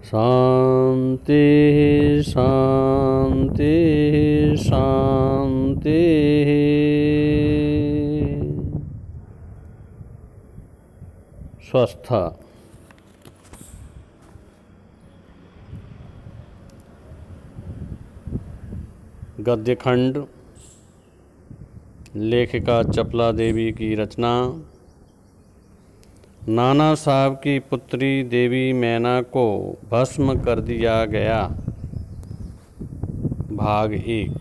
शांति शांति शांति। स्वस्थ। गद्यखंड लेखिका चपला देवी की रचना। नाना साहब की पुत्री देवी मैना को भस्म कर दिया गया। भाग 1।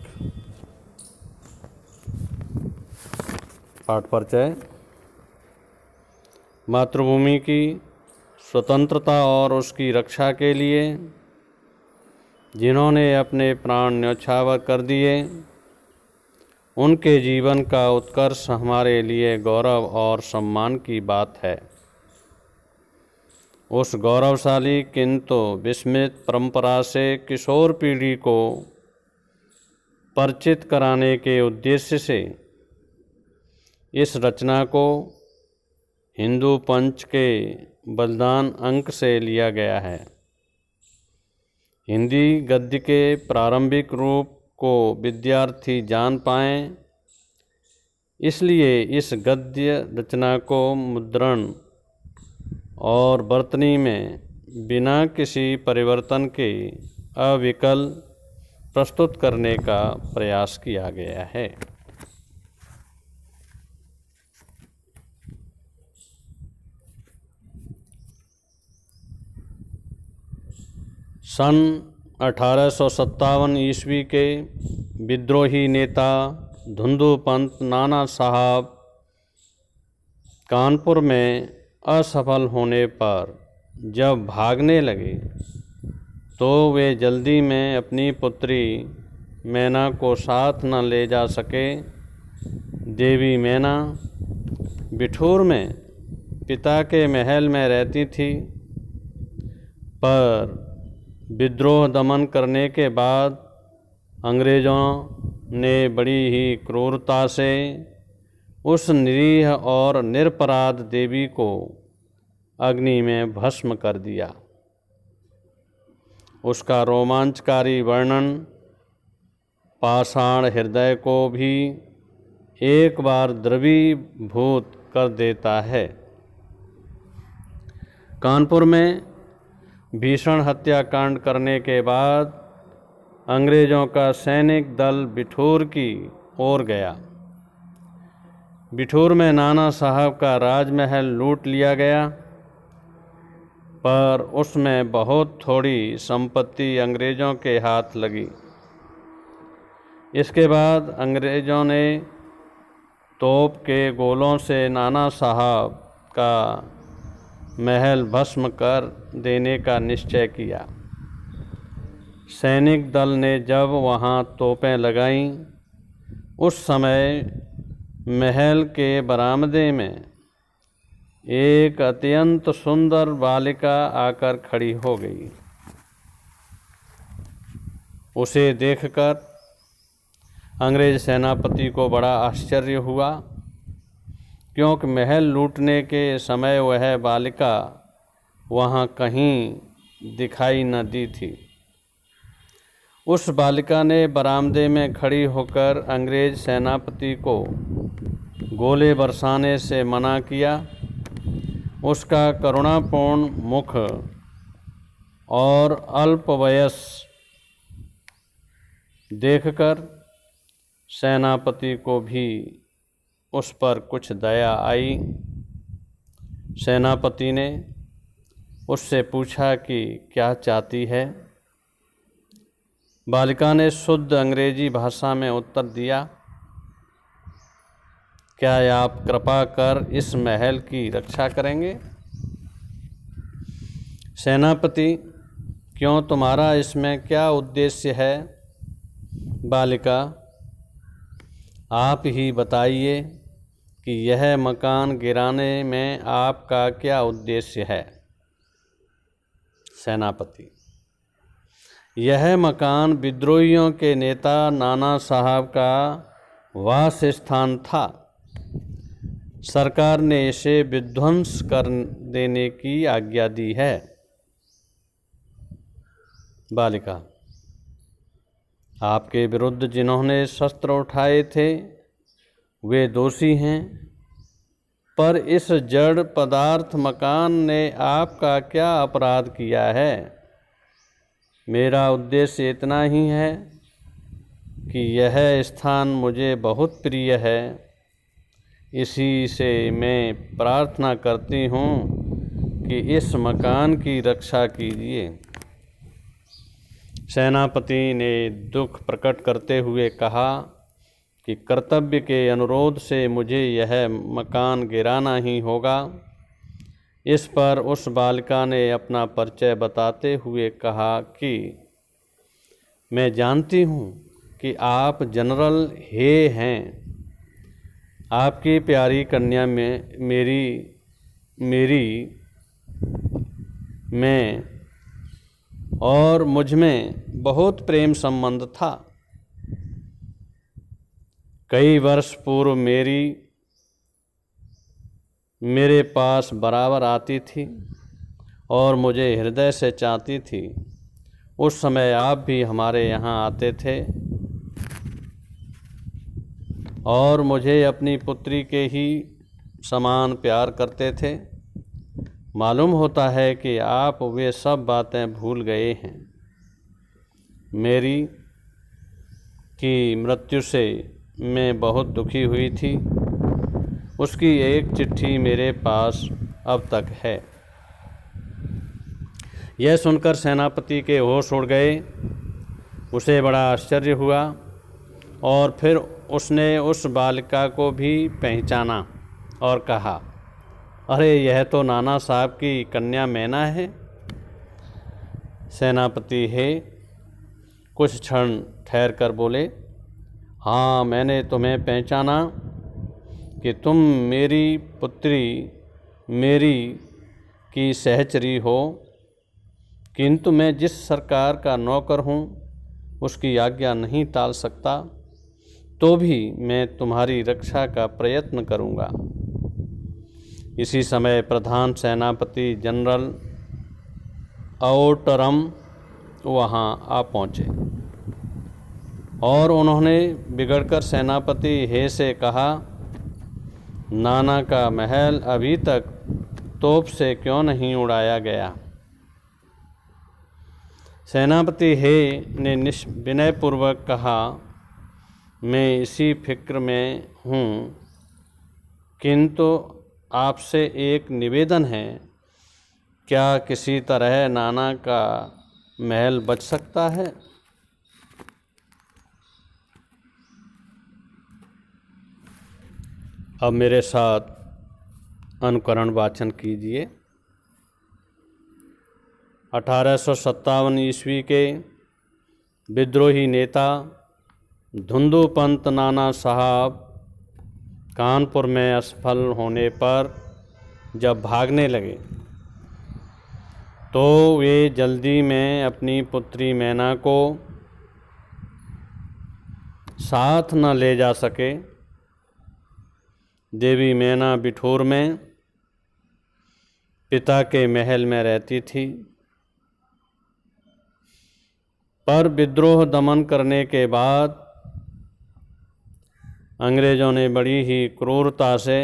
पाठ परिचय। मातृभूमि की स्वतंत्रता और उसकी रक्षा के लिए जिन्होंने अपने प्राण न्यौछावर कर दिए, उनके जीवन का उत्कर्ष हमारे लिए गौरव और सम्मान की बात है। उस गौरवशाली किंतु विस्मृत परंपरा से किशोर पीढ़ी को परिचित कराने के उद्देश्य से इस रचना को हिंदू पंच के बलिदान अंक से लिया गया है। हिंदी गद्य के प्रारंभिक रूप को विद्यार्थी जान पाएं, इसलिए इस गद्य रचना को मुद्रण और वर्तनी में बिना किसी परिवर्तन के अविकल प्रस्तुत करने का प्रयास किया गया है। सन 1857 ईस्वी के विद्रोही नेता धुंधु पंत नाना साहब कानपुर में असफल होने पर जब भागने लगे तो वे जल्दी में अपनी पुत्री मैना को साथ न ले जा सके। देवी मैना बिठूर में पिता के महल में रहती थी, पर विद्रोह दमन करने के बाद अंग्रेज़ों ने बड़ी ही क्रूरता से उस निरीह और निरपराध देवी को अग्नि में भस्म कर दिया। उसका रोमांचकारी वर्णन पाषाण हृदय को भी एक बार द्रवीभूत कर देता है। कानपुर में भीषण हत्याकांड करने के बाद अंग्रेज़ों का सैनिक दल बिठूर की ओर गया। बिठूर में नाना साहब का राजमहल लूट लिया गया, पर उसमें बहुत थोड़ी संपत्ति अंग्रेज़ों के हाथ लगी। इसके बाद अंग्रेज़ों ने तोप के गोलों से नाना साहब का महल भस्म कर देने का निश्चय किया। सैनिक दल ने जब वहां तोपें लगाईं, उस समय महल के बरामदे में एक अत्यंत सुंदर बालिका आकर खड़ी हो गई। उसे देखकर अंग्रेज सेनापति को बड़ा आश्चर्य हुआ, क्योंकि महल लूटने के समय वह बालिका वहाँ कहीं दिखाई न दी थी। उस बालिका ने बरामदे में खड़ी होकर अंग्रेज सेनापति को गोले बरसाने से मना किया। उसका करुणापूर्ण मुख और अल्प वयस देखकर सेनापति को भी उस पर कुछ दया आई। सेनापति ने उससे पूछा कि क्या चाहती है। बालिका ने शुद्ध अंग्रेजी भाषा में उत्तर दिया, क्या आप कृपा कर इस महल की रक्षा करेंगे? सेनापति, क्यों, तुम्हारा इसमें क्या उद्देश्य है? बालिका, आप ही बताइए कि यह मकान गिराने में आपका क्या उद्देश्य है? सेनापति, यह मकान विद्रोहियों के नेता नाना साहब का वास स्थान था। सरकार ने इसे विध्वंस कर देने की आज्ञा दी है। बालिका: आपके विरुद्ध जिन्होंने शस्त्र उठाए थे वे दोषी हैं, पर इस जड़ पदार्थ मकान ने आपका क्या अपराध किया है? मेरा उद्देश्य इतना ही है कि यह स्थान मुझे बहुत प्रिय है। इसी से मैं प्रार्थना करती हूँ कि इस मकान की रक्षा कीजिए। सेनापति ने दुख प्रकट करते हुए कहा कि कर्तव्य के अनुरोध से मुझे यह मकान गिराना ही होगा। इस पर उस बालिका ने अपना परिचय बताते हुए कहा कि मैं जानती हूँ कि आप जनरल हे हैं। आपकी प्यारी कन्या में मैं और मुझ में बहुत प्रेम संबंध था। कई वर्ष पूर्व मेरे पास बराबर आती थी और मुझे हृदय से चाहती थी। उस समय आप भी हमारे यहाँ आते थे और मुझे अपनी पुत्री के ही समान प्यार करते थे। मालूम होता है कि आप वे सब बातें भूल गए हैं। मेरी की मृत्यु से मैं बहुत दुखी हुई थी। उसकी एक चिट्ठी मेरे पास अब तक है। यह सुनकर सेनापति के होश उड़ गए। उसे बड़ा आश्चर्य हुआ और फिर उसने उस बालिका को भी पहचाना और कहा, अरे यह तो नाना साहब की कन्या मैना है। सेनापति हे कुछ क्षण ठहर कर बोले, हाँ, मैंने तुम्हें पहचाना कि तुम मेरी पुत्री मेरी की सहचरी हो, किंतु मैं जिस सरकार का नौकर हूँ उसकी आज्ञा नहीं टाल सकता, तो भी मैं तुम्हारी रक्षा का प्रयत्न करूँगा। इसी समय प्रधान सेनापति जनरल ओटरम वहाँ आ पहुँचे और उन्होंने बिगड़कर सेनापति हे से कहा, नाना का महल अभी तक तोप से क्यों नहीं उड़ाया गया? सेनापति हे ने विनयपूर्वक कहा, मैं इसी फिक्र में हूँ, किंतु आपसे एक निवेदन है। क्या किसी तरह नाना का महल बच सकता है? अब मेरे साथ अनुकरण वाचन कीजिए। 1857 ईस्वी के विद्रोही नेता धुंधुपंत नाना साहब कानपुर में असफल होने पर जब भागने लगे तो वे जल्दी में अपनी पुत्री मैना को साथ न ले जा सके। देवी मैना बिठूर में पिता के महल में रहती थी, पर विद्रोह दमन करने के बाद अंग्रेज़ों ने बड़ी ही क्रूरता से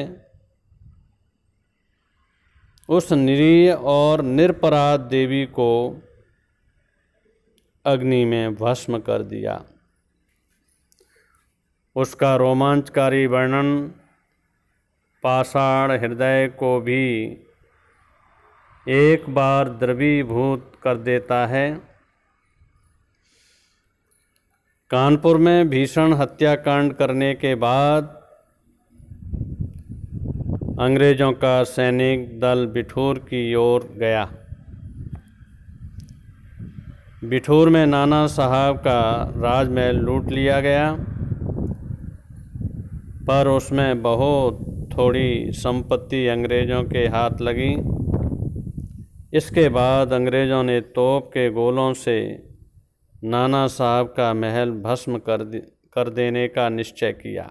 उस निरीह और निरपराध देवी को अग्नि में भस्म कर दिया। उसका रोमांचकारी वर्णन पाषाण हृदय को भी एक बार द्रवीभूत कर देता है। कानपुर में भीषण हत्याकांड करने के बाद अंग्रेज़ों का सैनिक दल बिठूर की ओर गया। बिठूर में नाना साहब का राजमहल लूट लिया गया, पर उसमें बहुत थोड़ी संपत्ति अंग्रेज़ों के हाथ लगी। इसके बाद अंग्रेज़ों ने तोप के गोलों से नाना साहब का महल भस्म कर देने का निश्चय किया।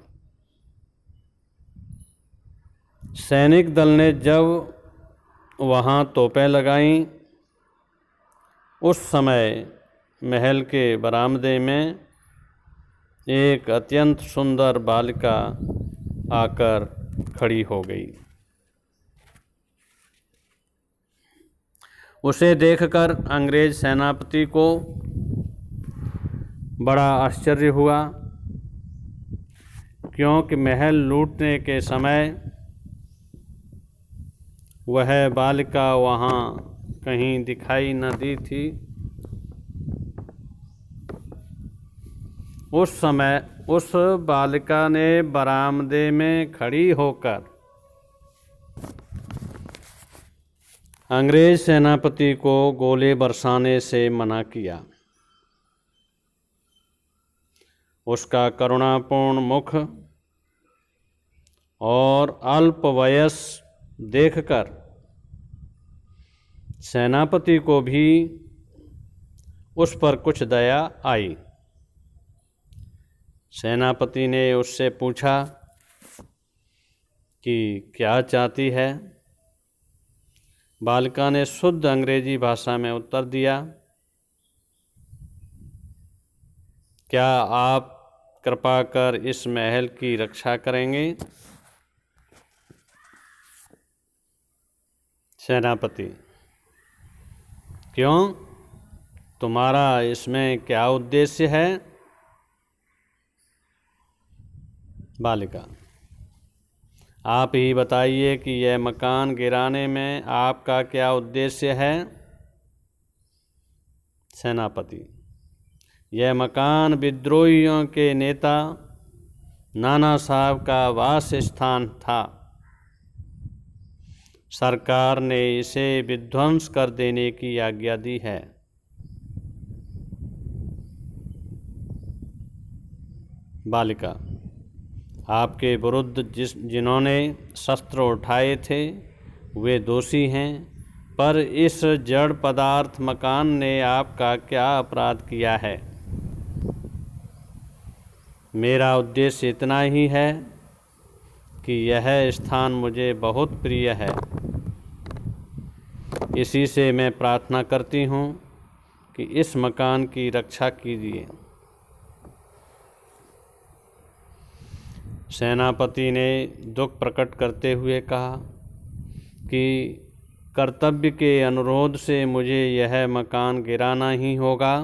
सैनिक दल ने जब वहाँ तोपें लगाईं, उस समय महल के बरामदे में एक अत्यंत सुंदर बालिका आकर खड़ी हो गई। उसे देखकर अंग्रेज सेनापति को बड़ा आश्चर्य हुआ, क्योंकि महल लूटने के समय वह बालिका वहाँ कहीं दिखाई न दी थी। उस समय उस बालिका ने बरामदे में खड़ी होकर अंग्रेज सेनापति को गोले बरसाने से मना किया। उसका करुणापूर्ण मुख और अल्प वयस देखकर सेनापति को भी उस पर कुछ दया आई। सेनापति ने उससे पूछा कि क्या चाहती है। बालिका ने शुद्ध अंग्रेजी भाषा में उत्तर दिया, क्या आप कृपा कर इस महल की रक्षा करेंगे। सेनापति, क्यों, तुम्हारा इसमें क्या उद्देश्य है। बालिका, आप ही बताइए कि यह मकान गिराने में आपका क्या उद्देश्य है। सेनापति, यह मकान विद्रोहियों के नेता नाना साहब का वास स्थान था। सरकार ने इसे विध्वंस कर देने की आज्ञा दी है। बालिका, आपके विरुद्ध जिन्होंने शस्त्र उठाए थे वे दोषी हैं, पर इस जड़ पदार्थ मकान ने आपका क्या अपराध किया है। मेरा उद्देश्य इतना ही है कि यह स्थान मुझे बहुत प्रिय है। इसी से मैं प्रार्थना करती हूँ कि इस मकान की रक्षा कीजिए। सेनापति ने दुख प्रकट करते हुए कहा कि कर्तव्य के अनुरोध से मुझे यह मकान गिराना ही होगा।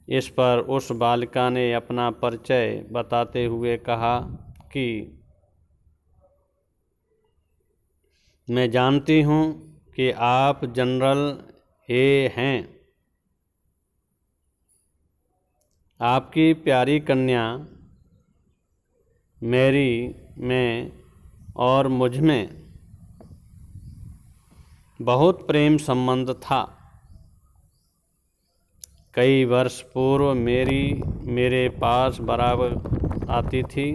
इस पर उस बालिका ने अपना परिचय बताते हुए कहा कि मैं जानती हूँ कि आप जनरल ए हैं। आपकी प्यारी कन्या मैरी में और मुझ में बहुत प्रेम संबंध था। कई वर्ष पूर्व मैरी मेरे पास बराबर आती थी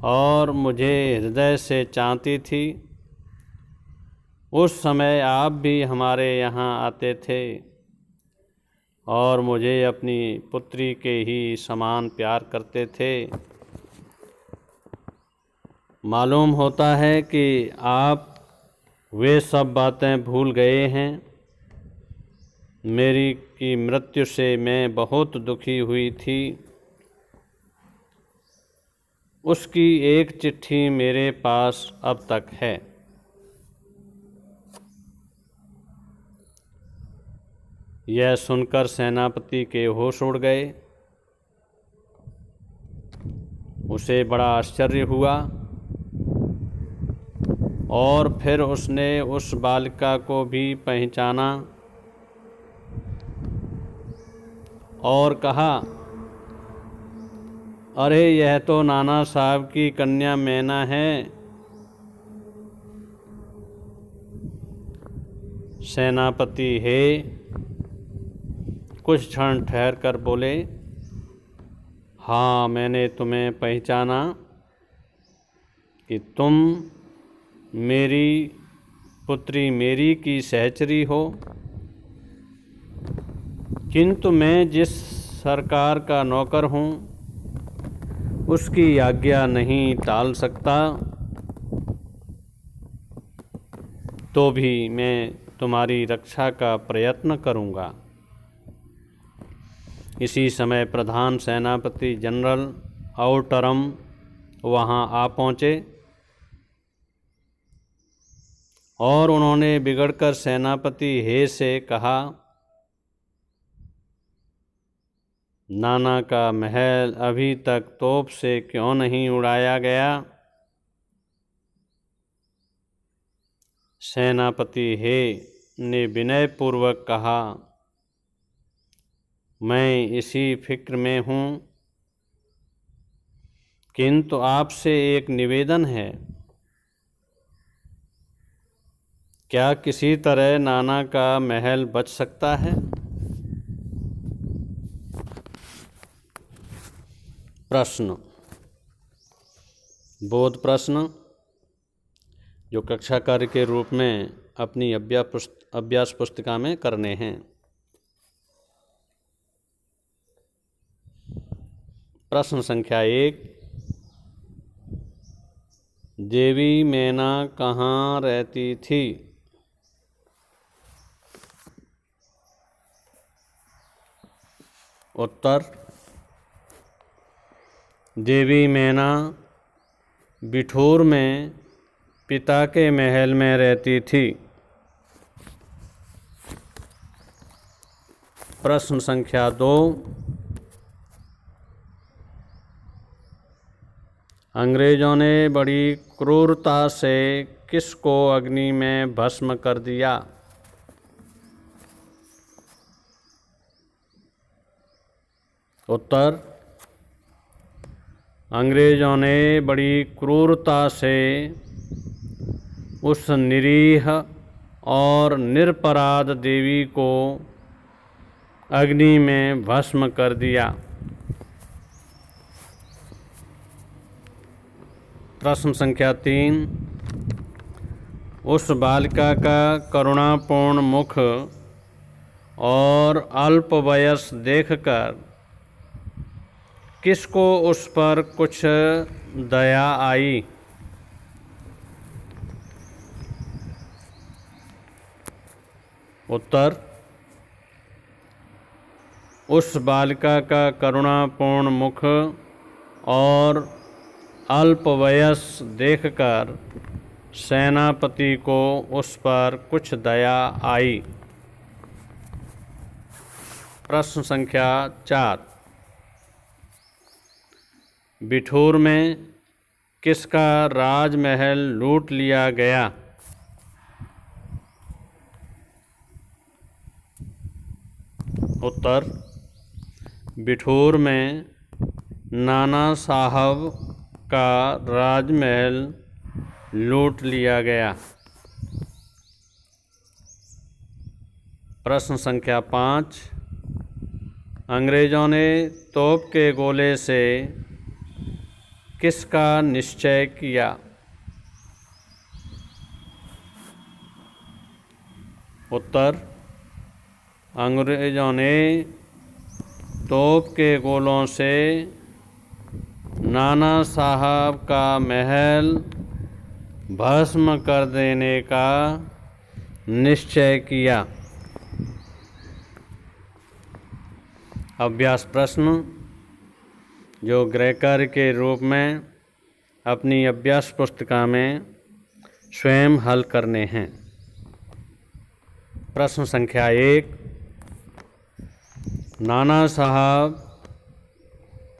और मुझे हृदय से चाहती थी। उस समय आप भी हमारे यहाँ आते थे और मुझे अपनी पुत्री के ही समान प्यार करते थे। मालूम होता है कि आप वे सब बातें भूल गए हैं। मेरी की मृत्यु से मैं बहुत दुखी हुई थी। उसकी एक चिट्ठी मेरे पास अब तक है। यह सुनकर सेनापति के होश उड़ गए। उसे बड़ा आश्चर्य हुआ और फिर उसने उस बालिका को भी पहचाना और कहा, अरे यह तो नाना साहब की कन्या मैना है। सेनापति हे कुछ क्षण ठहर कर बोले, हाँ, मैंने तुम्हें पहचाना कि तुम मेरी पुत्री मेरी की सहचरी हो, किंतु मैं जिस सरकार का नौकर हूँ उसकी आज्ञा नहीं टाल सकता, तो भी मैं तुम्हारी रक्षा का प्रयत्न करूँगा। इसी समय प्रधान सेनापति जनरल आउटरम वहाँ आ पहुँचे और उन्होंने बिगड़कर सेनापति हे से कहा, नाना का महल अभी तक तोप से क्यों नहीं उड़ाया गया? सेनापति हे ने विनयपूर्वक कहा, मैं इसी फिक्र में हूँ, किंतु आपसे एक निवेदन है। क्या किसी तरह नाना का महल बच सकता है? प्रश्न, बोध प्रश्न जो कक्षा कार्य के रूप में अपनी अभ्यास पुस्तिका में करने हैं। प्रश्न संख्या 1, देवी मैना कहाँ रहती थी? उत्तर, देवी मैना बिठूर में पिता के महल में रहती थी। प्रश्न संख्या 2, अंग्रेजों ने बड़ी क्रूरता से किसको अग्नि में भस्म कर दिया? उत्तर, अंग्रेजों ने बड़ी क्रूरता से उस निरीह और निरपराध देवी को अग्नि में भस्म कर दिया। प्रश्न संख्या 3, उस बालिका का करुणापूर्ण मुख और अल्प वयस देखकर किसको उस पर कुछ दया आई? उत्तर, उस बालिका का करुणापूर्ण मुख और अल्प वयस देखकर सेनापति को उस पर कुछ दया आई। प्रश्न संख्या 4, बिठूर में किसका राजमहल लूट लिया गया? उत्तर, बिठूर में नाना साहब का राजमहल लूट लिया गया। प्रश्न संख्या 5, अंग्रेजों ने तोप के गोले से किसका निश्चय किया? उत्तर, अंग्रेजों ने तोप के गोलों से नाना साहब का महल भस्म कर देने का निश्चय किया। अभ्यास प्रश्न जो गृह कार्य के रूप में अपनी अभ्यास पुस्तिका में स्वयं हल करने हैं। प्रश्न संख्या 1, नाना साहब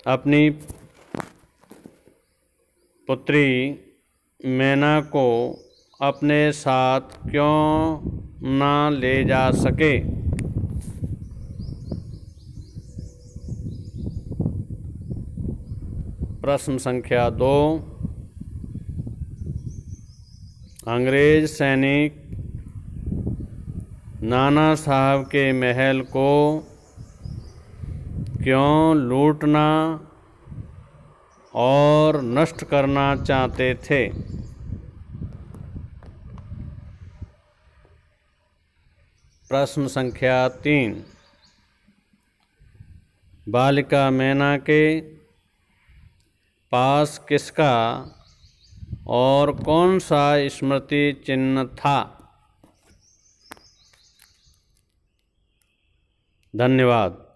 अपनी पुत्री मैना को अपने साथ क्यों ना ले जा सके? प्रश्न संख्या 2, अंग्रेज सैनिक नाना साहब के महल को क्यों लूटना और नष्ट करना चाहते थे? प्रश्न संख्या 3, बालिका मैना के पास किसका और कौन सा स्मृति चिन्ह था? धन्यवाद।